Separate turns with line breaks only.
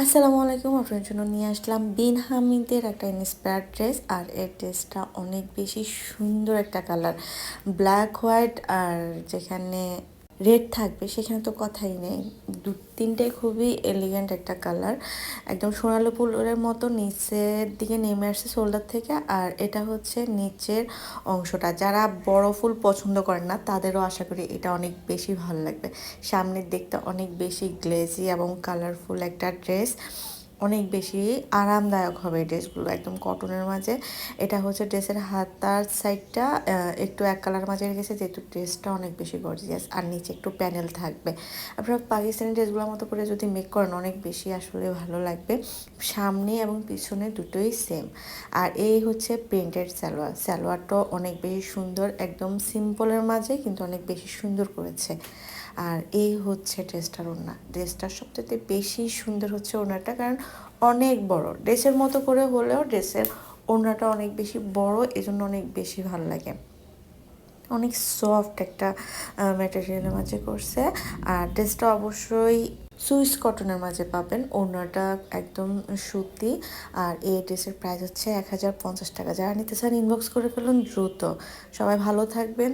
আসসালামু আলাইকুম। আপনার জন্য নিয়ে আসলাম বিন হামিদের একটা ইন্সপায়ার্ড ড্রেস। আর এই ড্রেসটা অনেক বেশি সুন্দর একটা কালার, ব্ল্যাক হোয়াইট আর যেখানে রেড থাকবে সেখানে তো কথাই নেই। দু তিনটে খুবই এলিগেন্ট একটা কালার, একদম সোনালি ফুলের মতো নিচের দিকে নেমে আসছে শোল্ডার থেকে। আর এটা হচ্ছে নিচের অংশটা, যারা বড় ফুল পছন্দ করেন না তাদেরও আশা করি এটা অনেক বেশি ভালো লাগবে। সামনের দিকটা অনেক বেশি গ্লেজি এবং কালারফুল একটা ড্রেস, অনেক বেশি আরামদায়ক হবে এই ড্রেসগুলো, একদম কটনের মাঝে। এটা হচ্ছে ড্রেসের হাতার সাইডটা একটু এক কালার মাঝে রেখেছে, যেহেতু ড্রেসটা অনেক বেশি গর্জিয়াস। আর নিচে একটু প্যানেল থাকবে। আপনারা পাকিস্তানি ড্রেসগুলোর মতো করে যদি মেক করেন অনেক বেশি আসলে ভালো লাগবে। সামনে এবং পিছনে দুটোই সেম। আর এই হচ্ছে প্রিন্টেড সালোয়ার, সালোয়ারটাও অনেক বেশি সুন্দর, একদম সিম্পলের মাঝে কিন্তু অনেক বেশি সুন্দর করেছে। আর এই হচ্ছে ড্রেসটার ওড়না, ড্রেসটার সবচেয়ে বেশি সুন্দর হচ্ছে ওড়নাটা, কারণ অনেক বড়, ড্রেসের মতো করে হলেও ড্রেসের ওড়নাটা অনেক বেশি বড়, এজন্য অনেক বেশি ভালো লাগে। অনেক সফট একটা ম্যাটেরিয়ালের মাঝে করছে। আর ড্রেসটা অবশ্যই সুইস কটনের মাঝে পাবেন, ওড়নাটা একদম সুতি। আর এই ড্রেসের প্রাইস হচ্ছে 1050 টাকা। যারা নিতে চান ইনবক্স করে ফেলুন দ্রুত। সবাই ভালো থাকবেন।